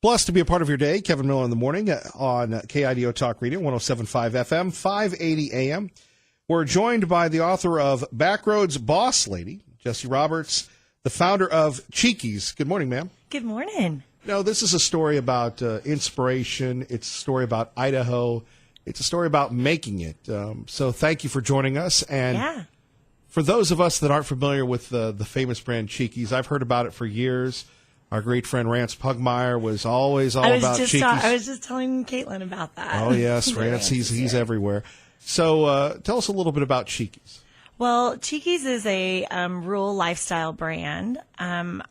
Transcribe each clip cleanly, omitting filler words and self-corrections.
Blessed to be a part of your day. Kevin Miller in the morning on KIDO Talk Radio, 107.5 FM, 580 AM. We're joined by the author of Backroads Boss Lady, Jesse Roberts, the founder of Cheekies. Good morning, ma'am. Good morning. No, this is a story about inspiration. It's a story about Idaho. It's a story about making it. So thank you for joining us. And for those of us that aren't familiar with the famous brand Cheekies, I've heard about it for years. Our great friend Rance Pugmire was always all about Cheekies. I was just telling Caitlin about that. Oh, yes, Rance, he's everywhere. So tell us a little bit about Cheekies. Well, Cheekies is a rural lifestyle brand.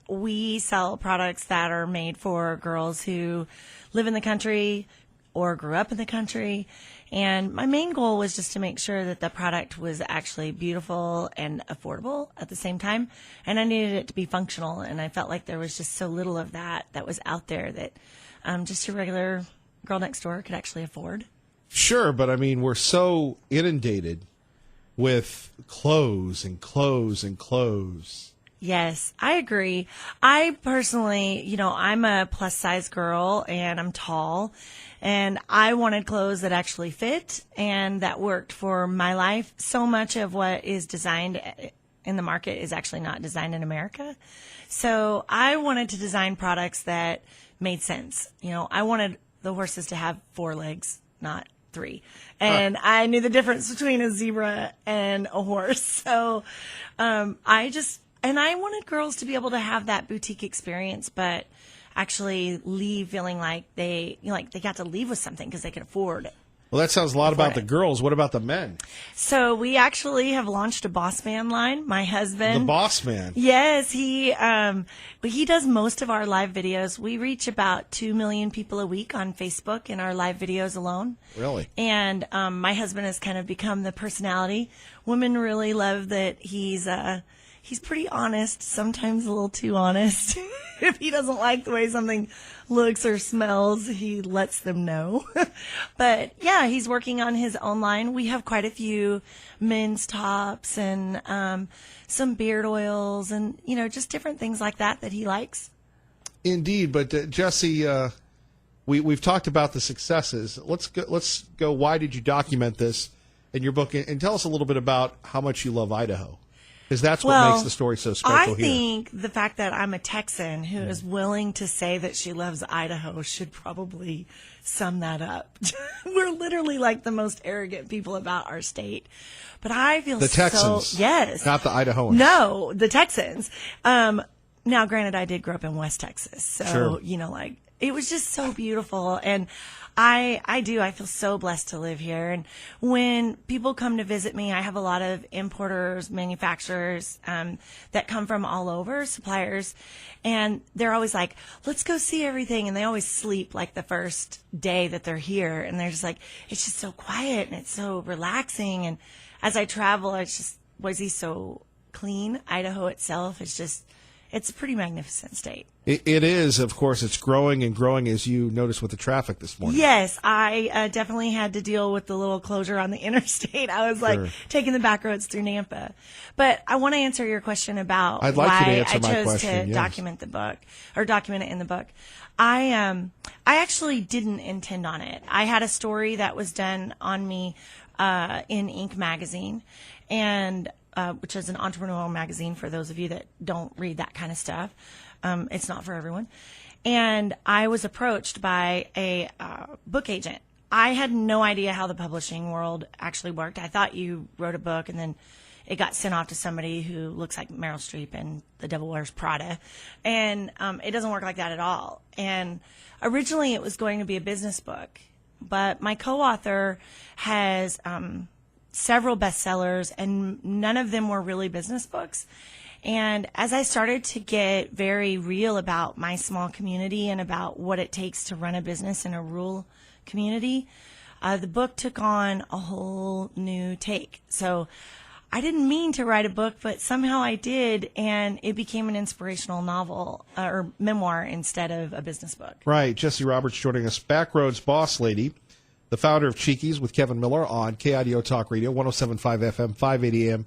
We sell products that are made for girls who live in the country or grew up in the country. And my main goal was just to make sure that the product was actually beautiful and affordable at the same time. And I needed it to be functional. And I felt like there was just so little of that was out there that just your regular girl next door could actually afford. Sure, but I mean, we're so inundated with clothes and clothes and clothes. Yes, I agree. I personally, I'm a plus size girl and I'm tall and I wanted clothes that actually fit and that worked for my life. So much of what is designed in the market is actually not designed in America. So I wanted to design products that made sense. I wanted the horses to have 4 legs, not 3. And I knew the difference between a zebra and a horse. So I wanted girls to be able to have that boutique experience, but actually leave feeling like they got to leave with something because they could afford it. Well, that sounds a lot about the girls. What about the men? So we actually have launched a Boss Man line. My husband. The Boss Man. Yes, he does most of our live videos. We reach about 2 million people a week on Facebook in our live videos alone. Really? And my husband has kind of become the personality. Women really love that he's pretty honest, sometimes a little too honest. If he doesn't like the way something looks or smells, he lets them know. But yeah, he's working on his own line. We have quite a few men's tops and some beard oils and, just different things like that he likes. Indeed. But Jesse, we've talked about the successes. Let's go. Why did you document this in your book? And tell us a little bit about how much you love Idaho. Because that's what makes the story so special here. I think the fact that I'm a Texan who is willing to say that she loves Idaho should probably sum that up. We're literally like the most arrogant people about our state. But I feel the Texans. Yes. Not the Idahoans. No, the Texans. Now, granted, I did grow up in West Texas. So, sure. It was just so beautiful. And I feel so blessed to live here. And when people come to visit me, I have a lot of importers, manufacturers, that come from all over, suppliers. And they're always like, let's go see everything. And they always sleep like the first day that they're here. And they're just like, it's just so quiet and it's so relaxing. And as I travel, it's just, Boise's so clean. Idaho itself is just, it's a pretty magnificent state. It is, of course. It's growing and growing, as you noticed with the traffic this morning. Yes, I definitely had to deal with the little closure on the interstate. I was like taking the back roads through Nampa. But I want to answer your question about why I chose to document the book or document it in the book. I actually didn't intend on it. I had a story that was done on me in Inc. magazine, and which is an entrepreneurial magazine for those of you that don't read that kind of stuff. It's not for everyone. And I was approached by a book agent. I had no idea how the publishing world actually worked. I thought you wrote a book and then it got sent off to somebody who looks like Meryl Streep and The Devil Wears Prada. And it doesn't work like that at all. And originally it was going to be a business book. But my co-author has several bestsellers, and none of them were really business books. And as I started to get very real about my small community and about what it takes to run a business in a rural community, the book took on a whole new take. So I didn't mean to write a book, but somehow I did, and it became an inspirational novel or memoir instead of a business book. Right. Jesse Roberts joining us. Backroads Boss Lady, the founder of Cheekies with Kevin Miller on KIDO Talk Radio, 107.5 FM, 580 AM.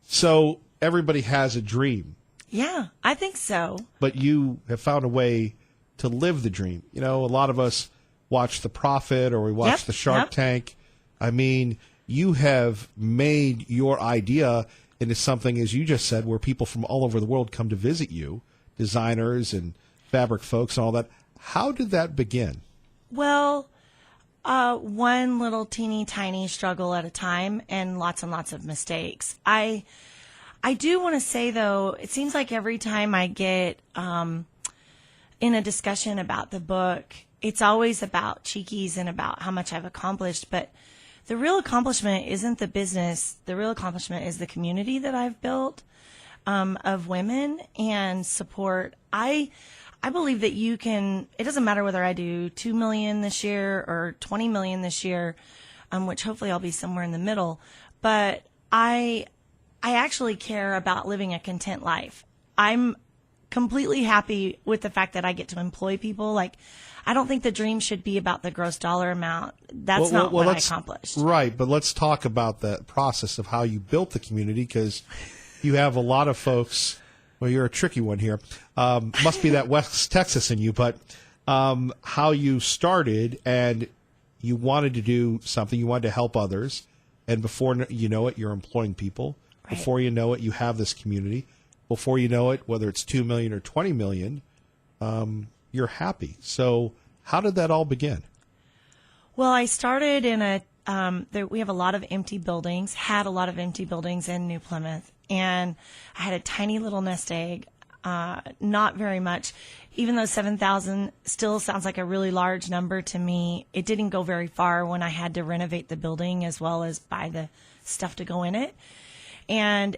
So everybody has a dream. Yeah, I think so. But you have found a way to live the dream. You know, a lot of us watch The Profit or we watch the Shark Tank. I mean, you have made your idea into something, as you just said, where people from all over the world come to visit you, designers and fabric folks and all that. How did that begin? Well, one little teeny tiny struggle at a time and lots of mistakes. I do want to say, though, it seems like every time I get in a discussion about the book, it's always about Cheekies and about how much I've accomplished. But the real accomplishment isn't the business. The real accomplishment is the community that I've built of women and support. I believe that you can, it doesn't matter whether I do 2 million this year or 20 million this year, which hopefully I'll be somewhere in the middle, but I actually care about living a content life. I'm completely happy with the fact that I get to employ people. Like, I don't think the dream should be about the gross dollar amount. That's not what I accomplished. Right, but let's talk about the process of how you built the community, because you have a lot of folks. Well, you're a tricky one here. Must be that West Texas in you, but how you started and you wanted to do something, you wanted to help others, and before you know it, you're employing people. Right. Before you know it, you have this community. Before you know it, whether it's 2 million or 20 million, you're happy. So how did that all begin? Well, I started in we have a lot of empty buildings, had a lot of empty buildings in New Plymouth. And I had a tiny little nest egg, not very much. Even though 7,000 still sounds like a really large number to me, it didn't go very far when I had to renovate the building as well as buy the stuff to go in it. And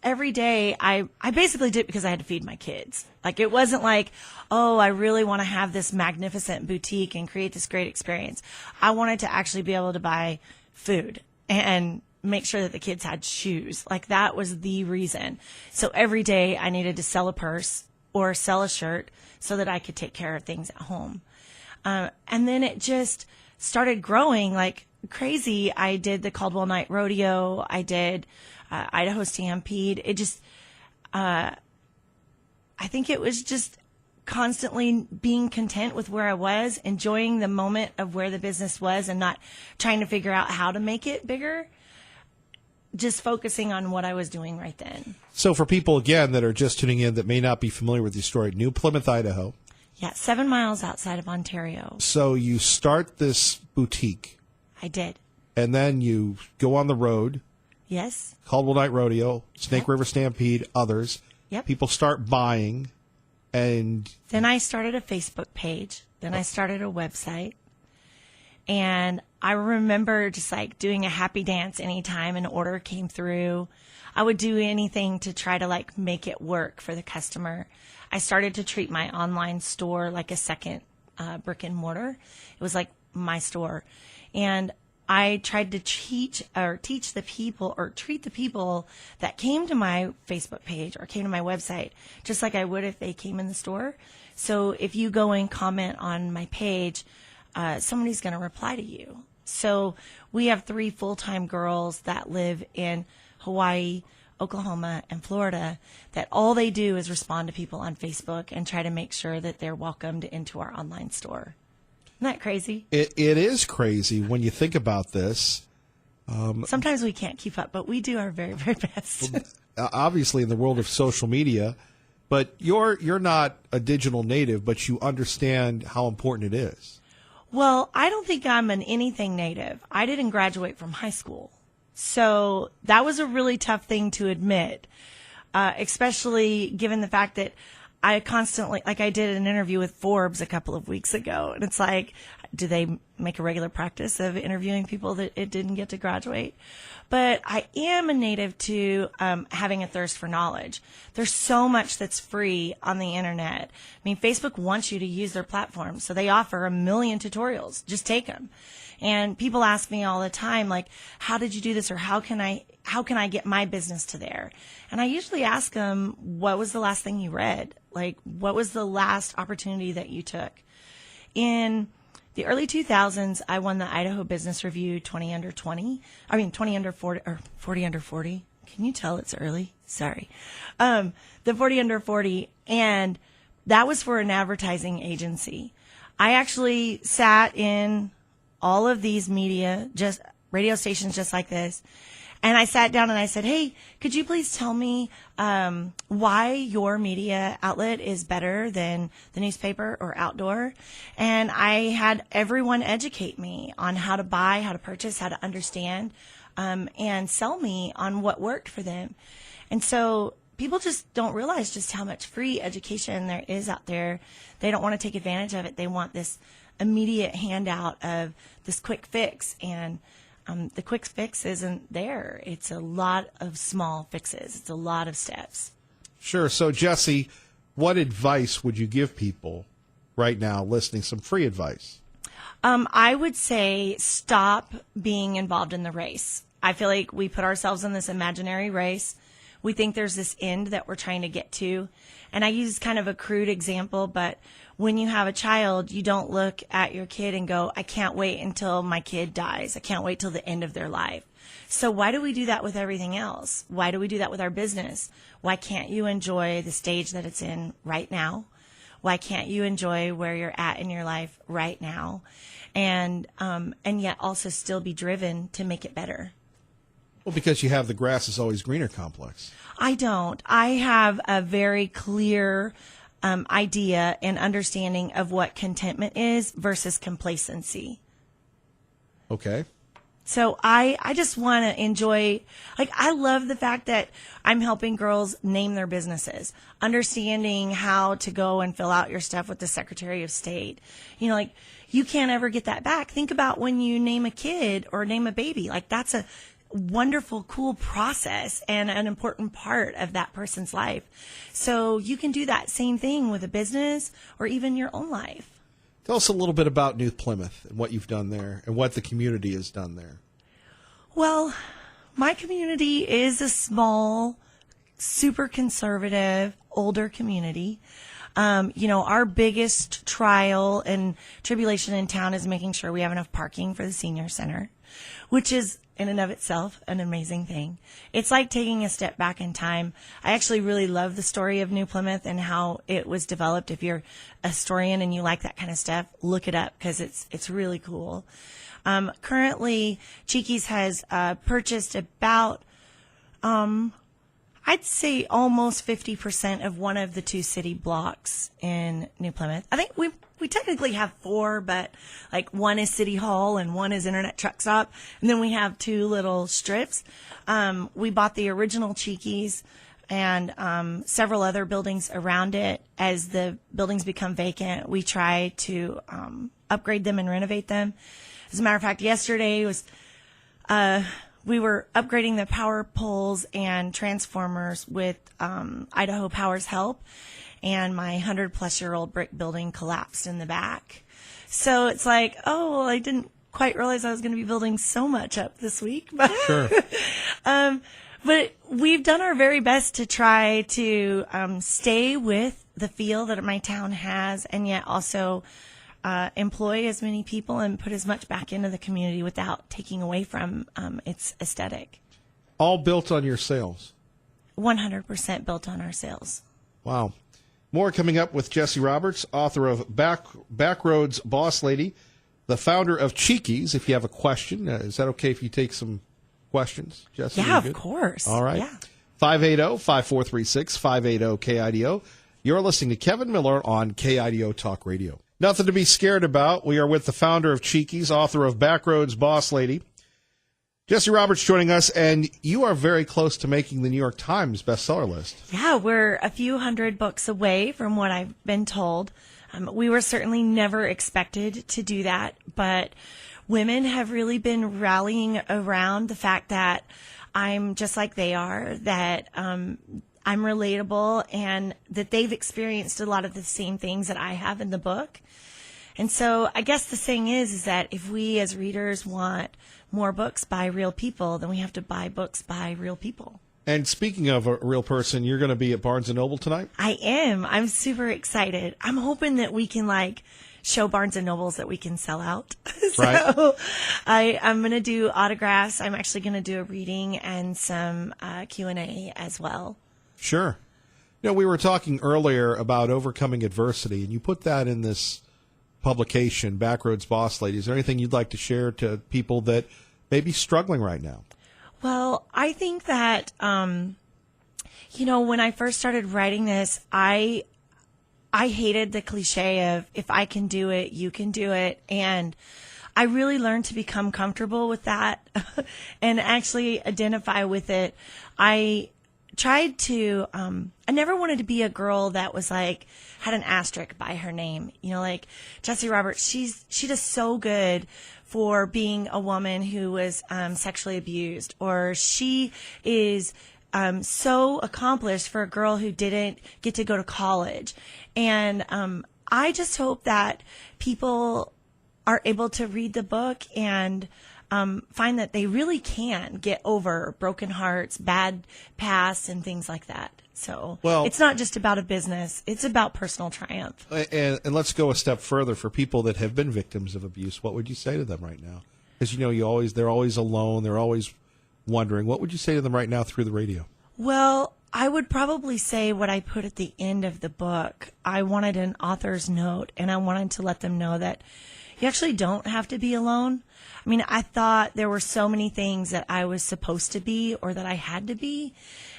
every day, I basically did it because I had to feed my kids. Like, it wasn't like, oh, I really want to have this magnificent boutique and create this great experience. I wanted to actually be able to buy food and make sure that the kids had shoes. Like, that was the reason. So every day I needed to sell a purse or sell a shirt so that I could take care of things at home. And then it just started growing like crazy. I did the Caldwell Night Rodeo. I did Idaho Stampede. It just, I think it was just constantly being content with where I was, enjoying the moment of where the business was and not trying to figure out how to make it bigger. Just focusing on what I was doing right then. So for people, again, that are just tuning in that may not be familiar with your story, New Plymouth, Idaho. Yeah, 7 miles outside of Ontario. So you start this boutique. I did. And then you go on the road. Yes. Caldwell Night Rodeo, Snake River Stampede, others. Yep. People start buying. And then I started a Facebook page. Then I started a website. And I remember just like doing a happy dance anytime an order came through. I would do anything to try to like make it work for the customer. I started to treat my online store like a second brick and mortar. It was like my store. And I tried to treat the people that came to my Facebook page or came to my website just like I would if they came in the store. So if you go and comment on my page, somebody's going to reply to you. So we have 3 full-time girls that live in Hawaii, Oklahoma, and Florida that all they do is respond to people on Facebook and try to make sure that they're welcomed into our online store. Isn't that crazy? It is crazy when you think about this. Sometimes we can't keep up, but we do our very, very best. Obviously, in the world of social media, but you're not a digital native, but you understand how important it is. Well, I don't think I'm an anything native. I didn't graduate from high school. So that was a really tough thing to admit, especially given the fact that I constantly, like I did an interview with Forbes a couple of weeks ago, and it's like, do they make a regular practice of interviewing people that it didn't get to graduate? But I am a native to having a thirst for knowledge. There's so much that's free on the internet. I mean, Facebook wants you to use their platform, so they offer 1 million tutorials. Just take them. And people ask me all the time, like, how did you do this, or how can I get my business to there? And I usually ask them, what was the last thing you read? Like, what was the last opportunity that you took? In the early 2000s, I won the Idaho Business Review 20 under 40, or 40 under 40. Can you tell it's early? Sorry. The 40 under 40. And that was for an advertising agency. I actually sat in all of these media, just radio stations just like this. And I sat down and I said, hey, could you please tell me why your media outlet is better than the newspaper or outdoor? And I had everyone educate me on how to buy, how to purchase, how to understand, and sell me on what worked for them. And so people just don't realize just how much free education there is out there. They don't want to take advantage of it. They want this immediate handout of this quick fix, and the quick fix isn't there. It's a lot of small fixes. It's a lot of steps. Sure. So, Jessie, what advice would you give people right now listening, some free advice? I would say stop being involved in the race. I feel like we put ourselves in this imaginary race. We think there's this end that we're trying to get to. And I use kind of a crude example, but when you have a child, you don't look at your kid and go, I can't wait until my kid dies. I can't wait till the end of their life. So why do we do that with everything else? Why do we do that with our business? Why can't you enjoy the stage that it's in right now? Why can't you enjoy where you're at in your life right now? And yet also still be driven to make it better. Well, because you have the grass is always greener complex. I don't. I have a very clear idea and understanding of what contentment is versus complacency. Okay. So I just want to enjoy, like, I love the fact that I'm helping girls name their businesses, understanding how to go and fill out your stuff with the Secretary of State. You know, like, you can't ever get that back. Think about when you name a kid or name a baby. Like, that's a wonderful, cool process and an important part of that person's life. So you can do that same thing with a business or even your own life. Tell us a little bit about New Plymouth and what you've done there and what the community has done there. Well, my community is a small, super conservative, older community. Our biggest trial and tribulation in town is making sure we have enough parking for the senior center, which is in and of itself an amazing thing. It's like taking a step back in time. I actually really love the story of New Plymouth and how it was developed. If you're a historian and you like that kind of stuff, look it up because it's really cool. Currently, Cheeky's has purchased about I'd say almost 50% of one of the two city blocks in New Plymouth. I think we technically have 4, but like one is City Hall and one is Internet Truck Stop. And then we have 2 little strips. We bought the original Cheeky's and several other buildings around it. As the buildings become vacant, we try to upgrade them and renovate them. As a matter of fact, yesterday was we were upgrading the power poles and transformers with Idaho Power's help, and my 100-plus-year-old brick building collapsed in the back. So it's like, oh, well, I didn't quite realize I was going to be building so much up this week. But, sure. But we've done our very best to try to stay with the feel that my town has, and yet also employ as many people and put as much back into the community without taking away from its aesthetic. All built on your sales? 100% built on our sales. Wow. More coming up with Jessie Roberts, author of Backroads Boss Lady, the founder of Cheeky's. If you have a question, is that okay if you take some questions, Jessie? Yeah, of course. All right. Yeah. 580-5436, 580-KIDO. You're listening to Kevin Miller on KIDO Talk Radio. Nothing to be scared about. We are with the founder of Cheeky's, author of Backroads Boss Lady, Jessie Roberts, joining us, and you are very close to making the New York Times bestseller list. Yeah, we're a few hundred books away from what I've been told. We were certainly never expected to do that, but women have really been rallying around the fact that I'm just like they are, that I'm relatable, and that they've experienced a lot of the same things that I have in the book. And so I guess the thing is that if we as readers want more books by real people, then we have to buy books by real people. And speaking of a real person, you're going to be at Barnes & Noble tonight? I am. I'm super excited. I'm hoping that we can show Barnes & Nobles that we can sell out. Right. So I'm going to do autographs. I'm actually going to do a reading and some Q&A as well. Sure. We were talking earlier about overcoming adversity, and you put that in this publication, Backroads Boss Lady. Is there anything you'd like to share to people that may be struggling right now? Well, I think that, when I first started writing this, I hated the cliche of, if I can do it, you can do it. And I really learned to become comfortable with that and actually identify with it. I tried to, I never wanted to be a girl that was like, had an asterisk by her name. Like Jessie Roberts, she does so good for being a woman who was sexually abused, or she is so accomplished for a girl who didn't get to go to college. And I just hope that people are able to read the book and find that they really can get over broken hearts, bad pasts, and things like that. So it's not just about a business. It's about personal triumph. And let's go a step further. For people that have been victims of abuse, what would you say to them right now? Because, they're always alone. They're always wondering. What would you say to them right now through the radio? Well, I would probably say what I put at the end of the book. I wanted an author's note, and I wanted to let them know that you actually don't have to be alone. I mean, I thought there were so many things that I was supposed to be or that I had to be.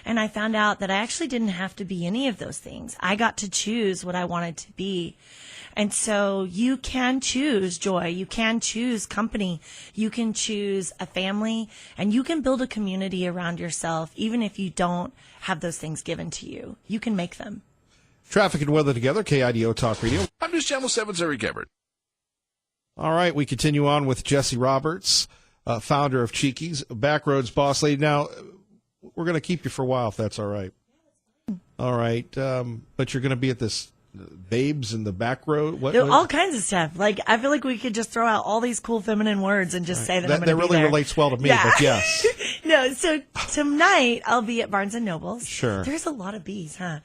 And I found out that I actually didn't have to be any of those things. I got to choose what I wanted to be. And so you can choose joy. You can choose company. You can choose a family, and you can build a community around yourself, even if you don't have those things given to you. You can make them. Traffic and weather together, KIDO Talk Radio. I'm News Channel 7's Eric Everett. All right, we continue on with Jessie Roberts, founder of Cheeky's, Backroads Boss Lady. Now, we're going to keep you for a while, if that's all right. All right, but you're going to be at this Babes in the Back Road? What? All kinds of stuff. Like, I feel like we could just throw out all these cool feminine words and just say that I'm going to be there. That really relates well to me, but yes. No, so tonight I'll be at Barnes & Noble's. Sure. There's a lot of bees, huh?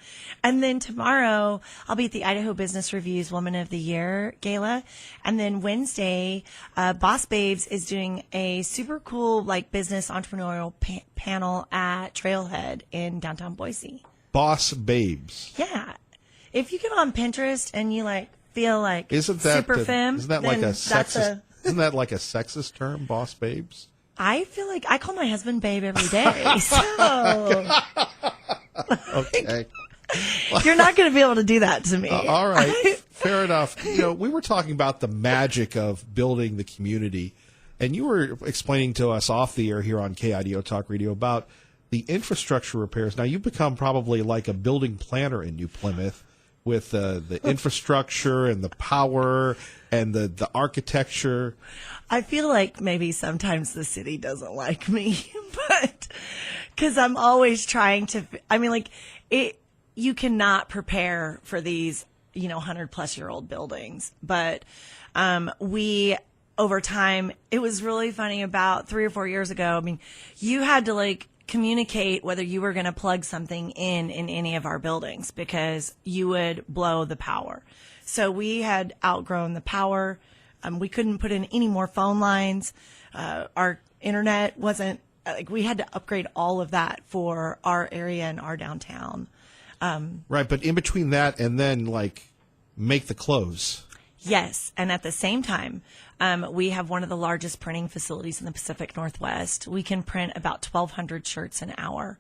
And then tomorrow I'll be at the Idaho Business Review's Woman of the Year Gala. And then Wednesday, Boss Babes is doing a super cool, business entrepreneurial panel at Trailhead in downtown Boise. Boss Babes. Yeah. If you get on Pinterest and you feel like isn't that super femme, isn't that like a sexist? Isn't that like a sexist term, Boss Babes? I feel like I call my husband Babe every day. So okay, you're not going to be able to do that to me. All right, fair enough. We were talking about the magic of building the community, and you were explaining to us off the air here on KIDO Talk Radio about the infrastructure repairs. Now, you've become probably like a building planner in New Plymouth with the infrastructure and the power and the architecture. I feel like maybe sometimes the city doesn't like me, but because I'm always trying to, you cannot prepare for these, 100-plus-year-old buildings. But we, over time, it was really funny about 3 or 4 years ago. You had to communicate whether you were going to plug something in any of our buildings because you would blow the power. So we had outgrown the power. We couldn't put in any more phone lines. Our internet wasn't we had to upgrade all of that for our area and our downtown. Right. But in between that and then make the clothes. Yes. And at the same time, we have one of the largest printing facilities in the Pacific Northwest. We can print about 1,200 shirts an hour.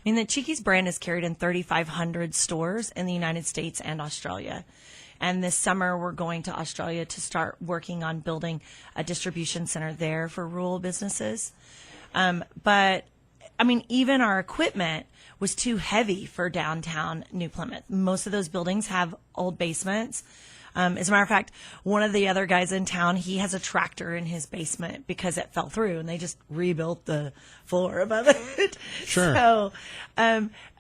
The Cheeky's brand is carried in 3,500 stores in the United States and Australia. And this summer, we're going to Australia to start working on building a distribution center there for rural businesses. But even our equipment was too heavy for downtown New Plymouth. Most of those buildings have old basements. As a matter of fact, one of the other guys in town, he has a tractor in his basement because it fell through and they just rebuilt the floor above it. Sure. So,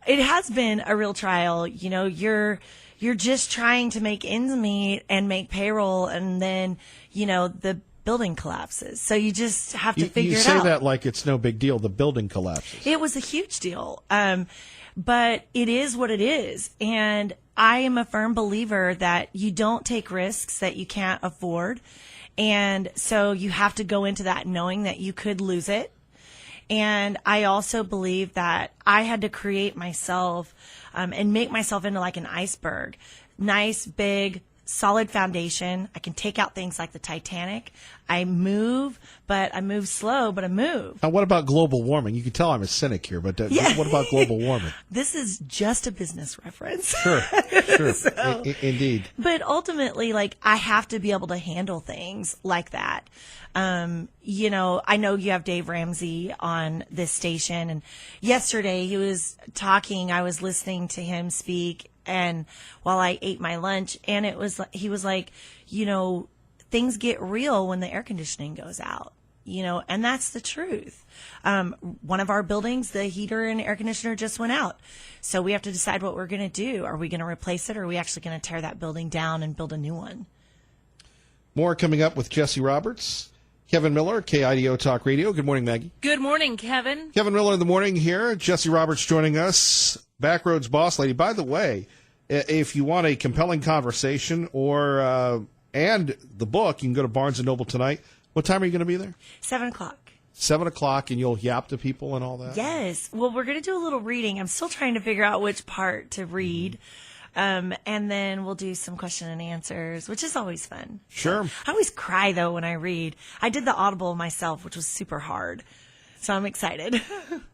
it has been a real trial. You're just trying to make ends meet and make payroll, and then, the building collapses. So you just have to figure it out. You say that like it's no big deal. The building collapses. It was a huge deal. But it is what it is. And I am a firm believer that you don't take risks that you can't afford. And so you have to go into that knowing that you could lose it. And I also believe that I had to create myself and make myself into like an iceberg. Nice, big, solid foundation. I can take out things like the Titanic. I move, but I move slow, but I move. Now, what about global warming? You can tell I'm a cynic here, but what about global warming? This is just a business reference. Sure. So, indeed. But ultimately, like, I have to be able to handle things like that. You know, I know you have Dave Ramsey on this station, and yesterday he was talking, I was listening to him speak, and while I ate my lunch, and he was like, you know, things get real when the air conditioning goes out, you know, and that's the truth. One of our buildings, the heater and air conditioner just went out. So we have to decide what we're going to do. Are we going to replace it, or are we actually going to tear that building down and build a new one? More coming up with Jesse Roberts. Kevin Miller, KIDO Talk Radio. Good morning, Maggie. Good morning, Kevin. Kevin Miller in the morning here. Jesse Roberts joining us. Backroads Boss Lady. By the way, if you want a compelling conversation or and the book, you can go to Barnes & Noble tonight. What time are you going to be there? 7 o'clock. 7 o'clock, and you'll yap to people and all that? Yes. Well, we're going to do a little reading. I'm still trying to figure out which part to read. And then we'll do some question and answers, which is always fun. Sure. So, I always cry, though, when I read. I did the Audible myself, which was super hard. So I'm excited.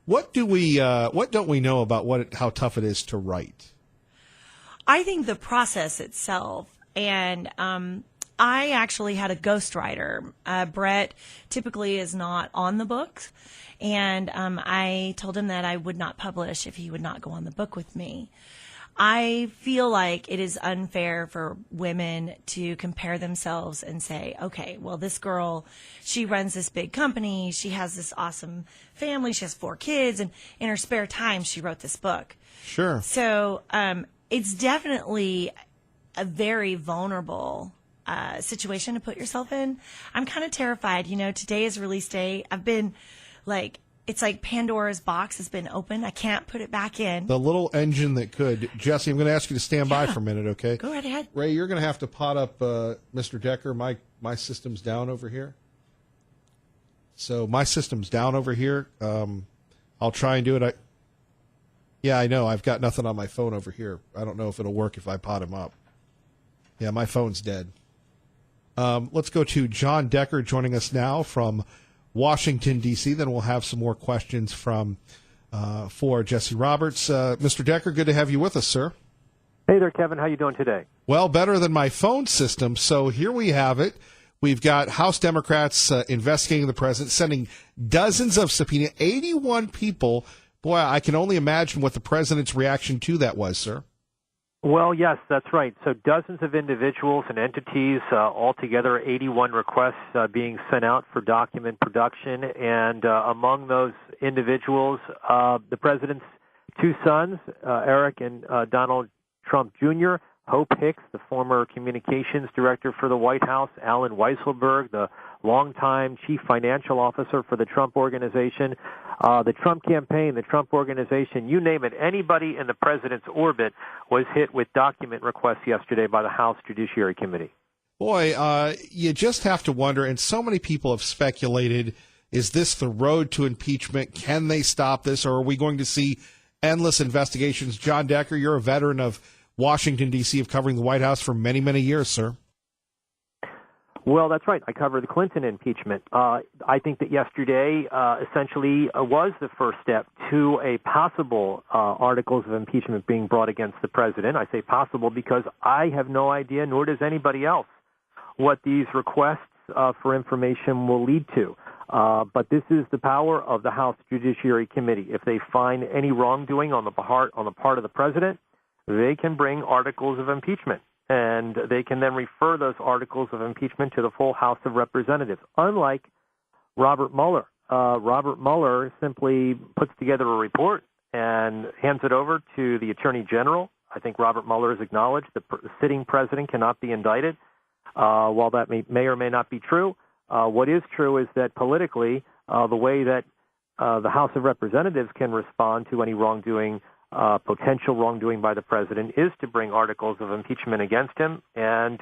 What don't we know about how tough it is to write? I think the process itself, and I actually had a ghostwriter. Brett typically is not on the books, and I told him that I would not publish if he would not go on the book with me. I feel like it is unfair for women to compare themselves and say, okay, well, this girl, she runs this big company. She has this awesome family. She has 4 kids. And in her spare time, she wrote this book. Sure. So it's definitely a very vulnerable situation to put yourself in. I'm kind of terrified. You know, today is release day. I've been like, it's like Pandora's box has been opened. I can't put it back in. The little engine that could. Jesse, I'm going to ask you to stand by for a minute, okay? Go right ahead. Ray, you're going to have to pot up Mr. Decker. My system's down over here. So my system's down over here. I'll try and do it. Yeah, I know. I've got nothing on my phone over here. I don't know if it'll work if I pot him up. Yeah, my phone's dead. Let's go to John Decker joining us now from Washington, D.C. Then we'll have some more questions for Jesse Roberts. Mr. Decker, good to have you with us, sir. Hey there, Kevin. How you doing today? Well, better than my phone system. So here we have it. We've got House Democrats investigating the president, sending dozens of subpoenas, 81 people. Boy, I can only imagine what the president's reaction to that was, sir. Well, yes, that's right. So dozens of individuals and entities, altogether 81 requests being sent out for document production. And among those individuals, the president's 2 sons, Eric and Donald Trump Jr., Hope Hicks, the former communications director for the White House, Alan Weisselberg, the longtime chief financial officer for the Trump Organization, the Trump campaign, the Trump Organization, you name it. Anybody in the president's orbit was hit with document requests yesterday by the House Judiciary Committee. Boy, you just have to wonder, and so many people have speculated, is this the road to impeachment? Can they stop this, or are we going to see endless investigations? John Decker, you're a veteran of Washington, D.C., of covering the White House for many, many years, sir. Well, that's right. I covered the Clinton impeachment. I think that yesterday essentially was the first step to a possible articles of impeachment being brought against the president. I say possible because I have no idea, nor does anybody else, what these requests for information will lead to. But this is the power of the House Judiciary Committee. If they find any wrongdoing on the part of the president, they can bring articles of impeachment. And they can then refer those articles of impeachment to the full House of Representatives, unlike Robert Mueller. Robert Mueller simply puts together a report and hands it over to the Attorney General. I think Robert Mueller has acknowledged the sitting president cannot be indicted. While that may or may not be true, what is true is that politically, the way that the House of Representatives can respond to any wrongdoing, potential wrongdoing by the president, is to bring articles of impeachment against him. And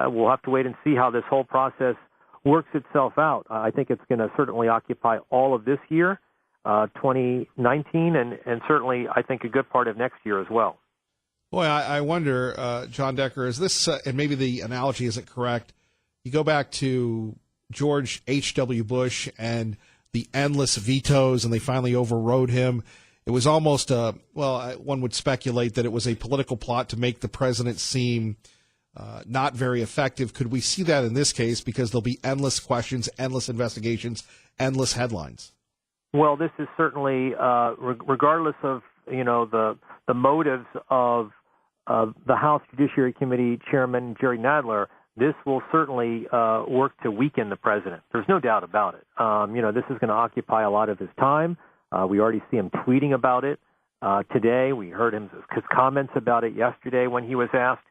we'll have to wait and see how this whole process works itself out. I think it's going to certainly occupy all of this year. 2019 and certainly, I think, a good part of next year as well. Boy, I wonder, John Decker, is this, and maybe the analogy isn't correct, you go back to George H.W. Bush and the endless vetoes, and they finally overrode him. It was almost, one would speculate that it was a political plot to make the president seem not very effective. Could we see that in this case? Because there'll be endless questions, endless investigations, endless headlines. Well, this is certainly, regardless of the motives of the House Judiciary Committee Chairman Jerry Nadler, this will certainly work to weaken the president. There's no doubt about it. This is going to occupy a lot of his time. We already see him tweeting about it today. We heard his comments about it yesterday when he was asked.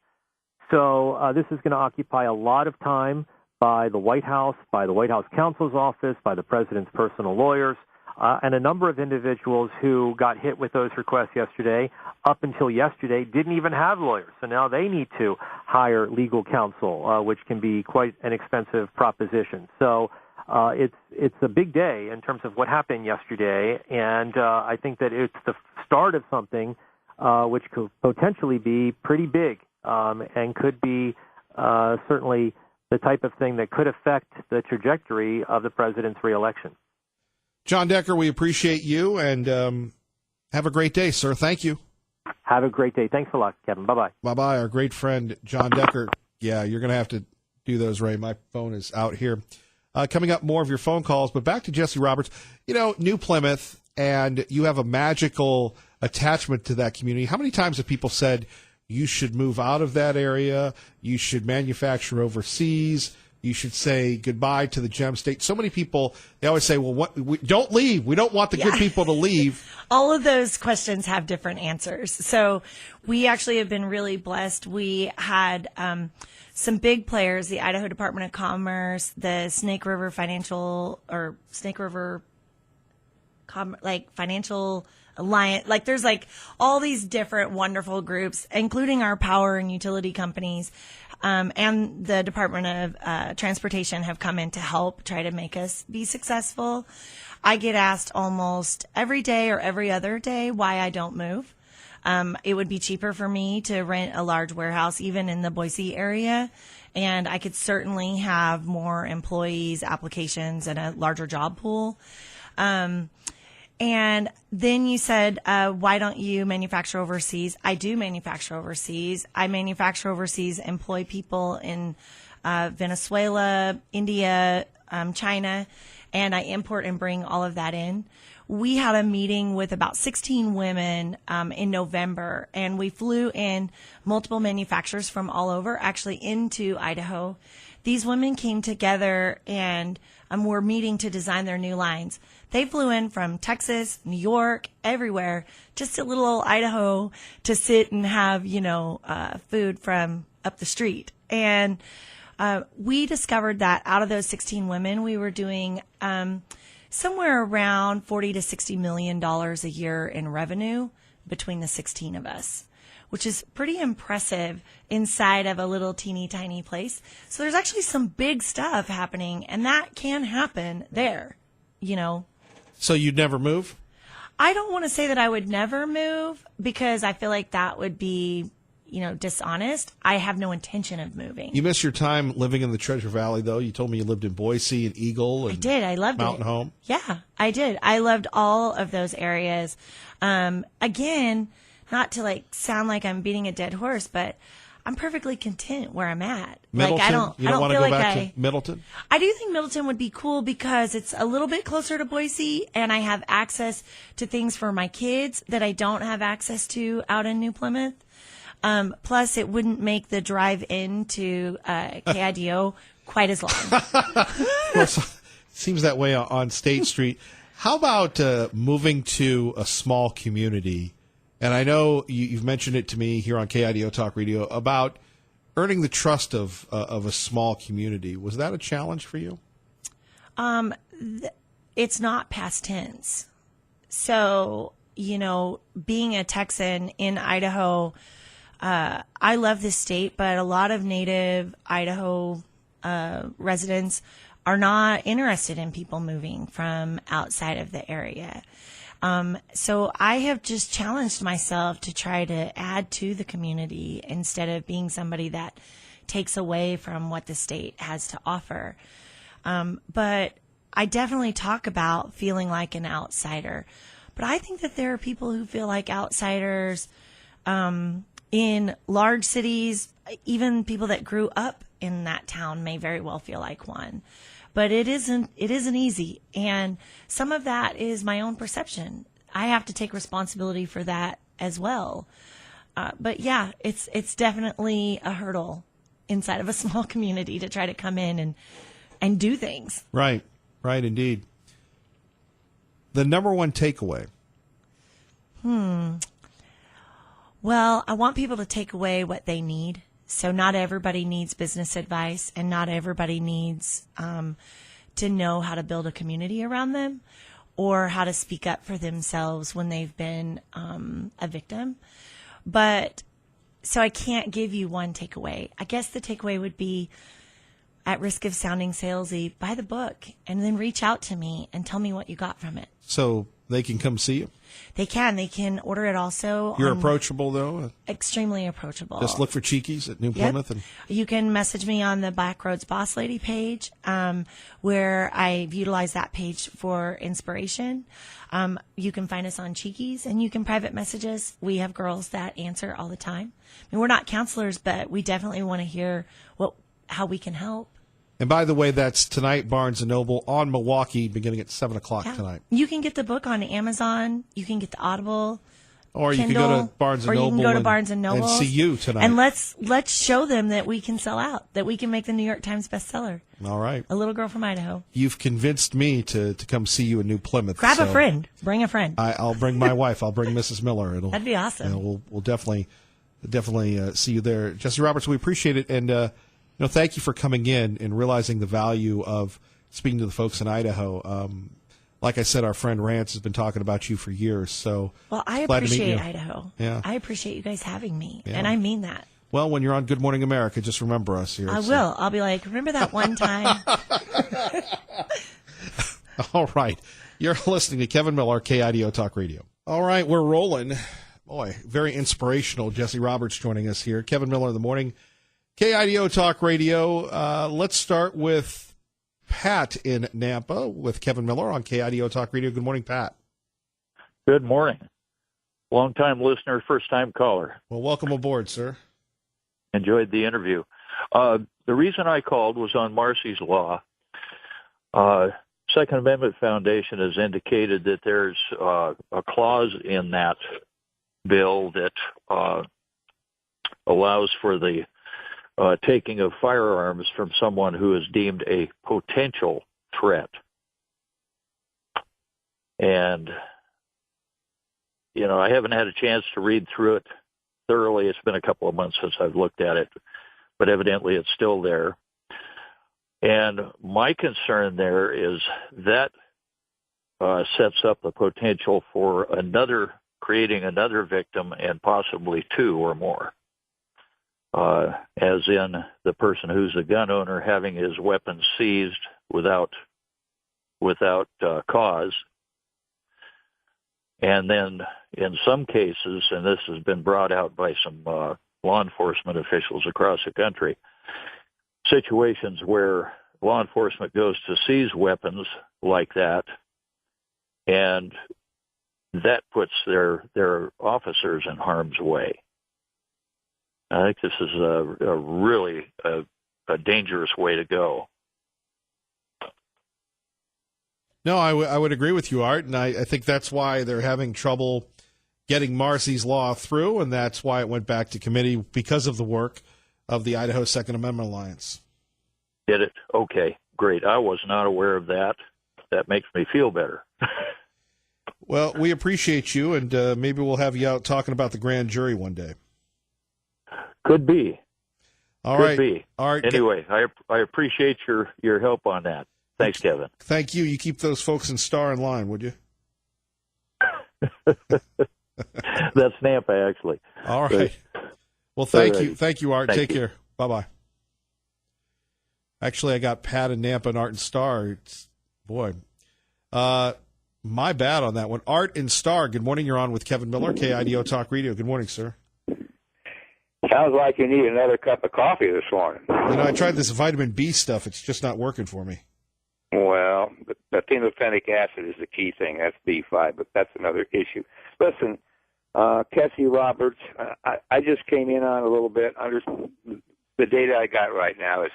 So this is going to occupy a lot of time by the White House, by the White House counsel's office, by the president's personal lawyers, and a number of individuals who got hit with those requests yesterday, up until yesterday, didn't even have lawyers. So now they need to hire legal counsel, which can be quite an expensive proposition. So it's a big day in terms of what happened yesterday, and I think that it's the start of something which could potentially be pretty big and could be certainly the type of thing that could affect the trajectory of the president's reelection. John Decker, we appreciate you, and have a great day, sir. Thank you. Have a great day. Thanks a lot, Kevin. Bye-bye. Bye-bye. Our great friend, John Decker. Yeah, you're going to have to do those, Ray. My phone is out here. Coming up, more of your phone calls, but back to Jesse Roberts. New Plymouth, and you have a magical attachment to that community. How many times have people said you should move out of that area, you should manufacture overseas, you should say goodbye to the gem state? So many people, they always say, well, don't leave. We don't want the good people to leave. All of those questions have different answers. So we actually have been really blessed. We had some big players, the Idaho Department of Commerce, the Snake River Financial Alliance. There's all these different wonderful groups, including our power and utility companies. And the Department of Transportation have come in to help try to make us be successful. I get asked almost every day or every other day why I don't move. It would be cheaper for me to rent a large warehouse, even in the Boise area, and I could certainly have more employees, applications, and a larger job pool. And then you said, why don't you manufacture overseas? I do manufacture overseas. I manufacture overseas, employ people in Venezuela, India, China, and I import and bring all of that in. We had a meeting with about 16 women in November, and we flew in multiple manufacturers from all over, actually into Idaho. These women came together and were meeting to design their new lines. They flew in from Texas, New York, everywhere, just to little old Idaho to sit and have, food from up the street. And we discovered that out of those 16 women, we were doing somewhere around $40 to $60 million a year in revenue between the 16 of us, which is pretty impressive inside of a little teeny tiny place. So there's actually some big stuff happening, and that can happen there, So you'd never move? I don't want to say that I would never move because I feel like that would be, dishonest. I have no intention of moving. You miss your time living in the Treasure Valley, though. You told me you lived in Boise and Eagle. And I did. I loved Mountain it. Home. Yeah, I did. I loved all of those areas. Again, not to sound like I'm beating a dead horse, but I'm perfectly content where I'm at. Middleton? You don't want to go back to Middleton? I do think Middleton would be cool because it's a little bit closer to Boise, and I have access to things for my kids that I don't have access to out in New Plymouth. Plus, it wouldn't make the drive into KIDO quite as long. Well, seems that way on State Street. How about moving to a small community? And I know you've mentioned it to me here on KIDO Talk Radio about earning the trust of a small community. Was that a challenge for you? It's not past tense. So, being a Texan in Idaho, I love this state, but a lot of native Idaho residents are not interested in people moving from outside of the area. So I have just challenged myself to try to add to the community instead of being somebody that takes away from what the state has to offer. But I definitely talk about feeling like an outsider. But I think that there are people who feel like outsiders in large cities. Even people that grew up in that town may very well feel like one. But it isn't easy. And some of that is my own perception. I have to take responsibility for that as well. But yeah, it's definitely a hurdle inside of a small community to try to come in and do things. Right, indeed. The number one takeaway. Well, I want people to take away what they need. So not everybody needs business advice, and not everybody needs to know how to build a community around them or how to speak up for themselves when they've been a victim. But so I can't give you one takeaway. I guess the takeaway would be, at risk of sounding salesy, buy the book and then reach out to me and tell me what you got from it. So they can come see you? They can order it also. You're approachable, though? Extremely approachable. Just look for Cheekies at New Plymouth. And you can message me on the Backroads Boss Lady page, where I've utilized that page for inspiration. You can find us on Cheekies, and you can private message us. We have girls that answer all the time. I mean, we're not counselors, but we definitely want to hear how we can help. And by the way, that's tonight, Barnes & Noble on Milwaukee, beginning at 7 o'clock tonight. You can get the book on Amazon. You can get the Audible. Or you Kindle, can go to Barnes & Noble. Or you can go to Barnes & Noble. And see you tonight. And let's show them that we can sell out, that we can make the New York Times bestseller. All right. A Little Girl from Idaho. You've convinced me to come see you in New Plymouth. Grab a friend. Bring a friend. I'll bring my wife. I'll bring Mrs. Miller. That'd be awesome. We'll definitely see you there. Jesse Roberts, we appreciate it. And thank you for coming in and realizing the value of speaking to the folks in Idaho. Like I said, our friend Rance has been talking about you for years. So I appreciate Idaho. Yeah. I appreciate you guys having me, yeah. and I mean that. Well, when you're on Good Morning America, just remember us here. I will. I'll be like, remember that one time? All right. You're listening to Kevin Miller, KIDO Talk Radio. All right, we're rolling. Boy, very inspirational. Jesse Roberts joining us here. Kevin Miller in the morning. KIDO Talk Radio. Let's start with Pat in Nampa with Kevin Miller on KIDO Talk Radio. Good morning, Pat. Good morning. Long-time listener, first-time caller. Well, welcome aboard, sir. Enjoyed the interview. The reason I called was on Marsy's Law. Second Amendment Foundation has indicated that there's a clause in that bill that allows for the taking of firearms from someone who is deemed a potential threat. And, I haven't had a chance to read through it thoroughly. It's been a couple of months since I've looked at it, but evidently it's still there. And my concern there is that sets up the potential for creating another victim and possibly two or more. As in the person who's a gun owner having his weapon seized without cause. And then in some cases, and this has been brought out by some law enforcement officials across the country, situations where law enforcement goes to seize weapons like that, and that puts their officers in harm's way. I think this is a really dangerous way to go. No, I would agree with you, Art, and I think that's why they're having trouble getting Marsy's Law through, and that's why it went back to committee because of the work of the Idaho Second Amendment Alliance. Did it? Okay, great. I was not aware of that. That makes me feel better. Well, we appreciate you, and maybe we'll have you out talking about the grand jury one day. Could be. All right. Could be. Art, anyway, I appreciate your help on that. Thanks, Kevin. Thank you. You keep those folks in Star in line, would you? That's Nampa, actually. All right. Well, thank you. Alrighty. Thank you, Art. Take care. Bye-bye. Actually, I got Pat in Nampa and Art and Star. Boy, my bad on that one. Art and Star, good morning. You're on with Kevin Miller, KIDO Talk Radio. Good morning, sir. Sounds like you need another cup of coffee this morning. I tried this vitamin B stuff. It's just not working for me. Well, the phenylphenic acid is the key thing. That's B5, but that's another issue. Listen, Kessie Roberts, I just came in on a little bit. The data I got right now is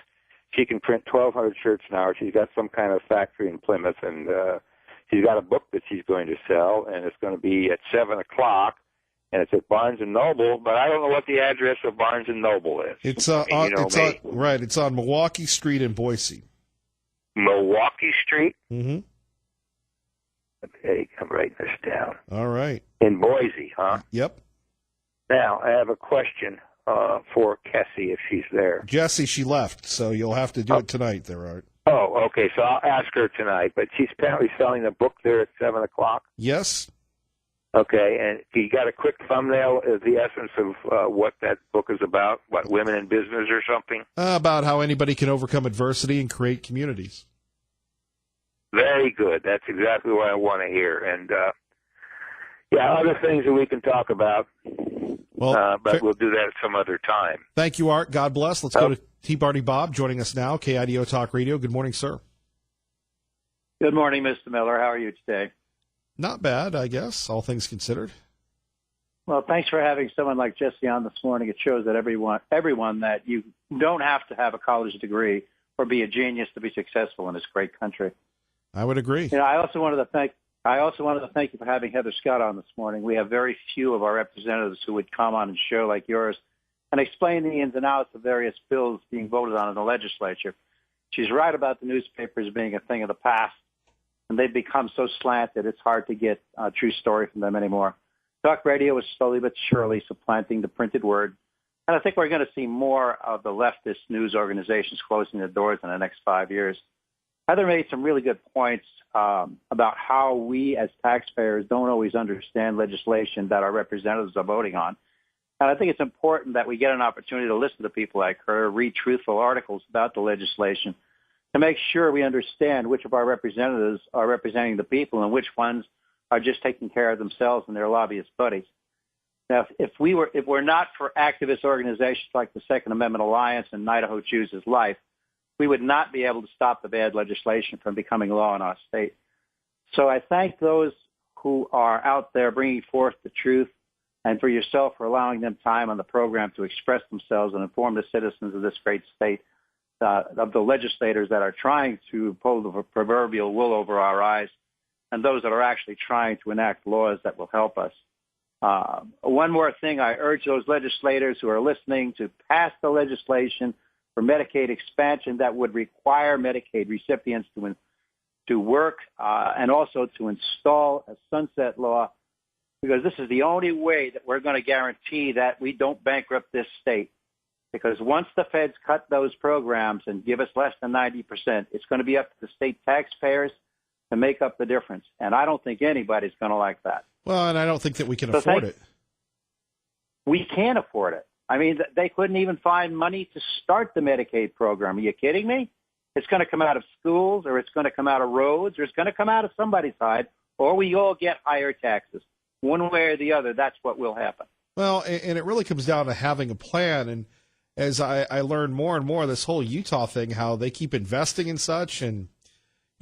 she can print 1,200 shirts an hour. She's got some kind of factory in Plymouth, and she's got a book that she's going to sell, and it's going to be at 7 o'clock, and it's at Barnes & Noble, but I don't know what the address of Barnes & Noble is. It's on Milwaukee Street in Boise. Milwaukee Street? Mm-hmm. Okay, I'm writing this down. All right. In Boise, huh? Yep. Now, I have a question for Kessie if she's there. Jesse, she left, so you'll have to do it tonight there, Art. Oh, okay, so I'll ask her tonight, but she's apparently selling a book there at 7 o'clock? Yes. Okay, and you got a quick thumbnail of the essence of what that book is about? What, women in business or something? About how anybody can overcome adversity and create communities. Very good. That's exactly what I want to hear. And, other things that we can talk about, but we'll do that at some other time. Thank you, Art. God bless. Let's go to T-Party Bob joining us now, KIDO Talk Radio. Good morning, sir. Good morning, Mr. Miller. How are you today? Not bad, I guess, all things considered. Well, thanks for having someone like Jesse on this morning. It shows that everyone that you don't have to have a college degree or be a genius to be successful in this great country. I would agree. I also wanted to thank you for having Heather Scott on this morning. We have very few of our representatives who would come on a show like yours and explain the ins and outs of various bills being voted on in the legislature. She's right about the newspapers being a thing of the past, and they've become so slanted it's hard to get a true story from them anymore. Talk radio is slowly but surely supplanting the printed word, and I think we're going to see more of the leftist news organizations closing their doors in the next 5 years. Heather made some really good points about how we as taxpayers don't always understand legislation that our representatives are voting on. And I think it's important that we get an opportunity to listen to people like her, read truthful articles about the legislation, to make sure we understand which of our representatives are representing the people and which ones are just taking care of themselves and their lobbyist buddies. Now, if we're not for activist organizations like the Second Amendment Alliance and Idaho Chooses Life, we would not be able to stop the bad legislation from becoming law in our state. So I thank those who are out there bringing forth the truth, and for yourself for allowing them time on the program to express themselves and inform the citizens of this great state of the legislators that are trying to pull the proverbial wool over our eyes and those that are actually trying to enact laws that will help us. One more thing, I urge those legislators who are listening to pass the legislation for Medicaid expansion that would require Medicaid recipients to work and also to install a sunset law, because this is the only way that we're going to guarantee that we don't bankrupt this state. Because once the feds cut those programs and give us less than 90%, it's going to be up to the state taxpayers to make up the difference. And I don't think anybody's going to like that. Well, and I don't think that we can afford it. We can't afford it. I mean, they couldn't even find money to start the Medicaid program. Are you kidding me? It's going to come out of schools, or it's going to come out of roads, or it's going to come out of somebody's side, or we all get higher taxes. One way or the other, that's what will happen. Well, and it really comes down to having a plan. And as I learn more and more, this whole Utah thing, how they keep investing in such. And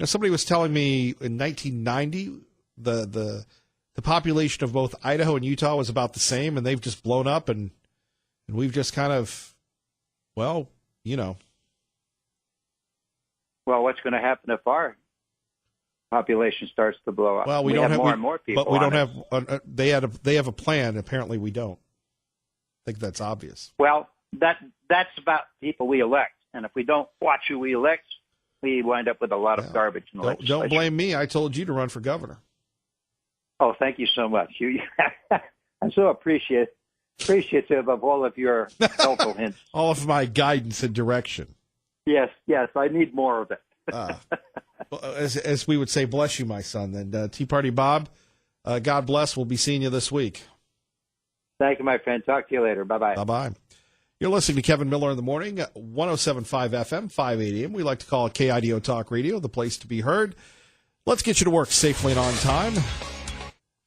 somebody was telling me in 1990, the population of both Idaho and Utah was about the same, and they've just blown up, and we've just kind of, well, Well, what's going to happen if our population starts to blow up? Well, we don't have more and more people, but we don't have. They have a plan. Apparently, we don't. I think that's obvious. Well, that's about people we elect, and if we don't watch who we elect, we wind up with a lot of garbage in the legislation. Don't blame me. I told you to run for governor. Oh, thank you so much. I'm so appreciative of all of your helpful hints. All of my guidance and direction. Yes, I need more of it. As we would say, bless you, my son. And Tea Party Bob, God bless. We'll be seeing you this week. Thank you, my friend. Talk to you later. Bye-bye. Bye-bye. You're listening to Kevin Miller in the Morning, 107.5 FM, 580 AM. We like to call it KIDO Talk Radio, the place to be heard. Let's get you to work safely and on time.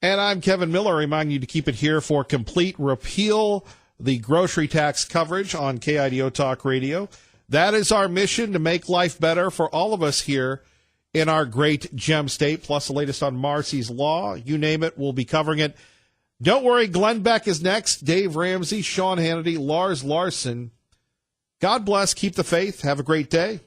And I'm Kevin Miller, reminding you to keep it here for complete repeal the grocery tax coverage on KIDO Talk Radio. That is our mission, to make life better for all of us here in our great gem state, plus the latest on Marsy's Law. You name it, we'll be covering it. Don't worry, Glenn Beck is next. Dave Ramsey, Sean Hannity, Lars Larson. God bless. Keep the faith. Have a great day.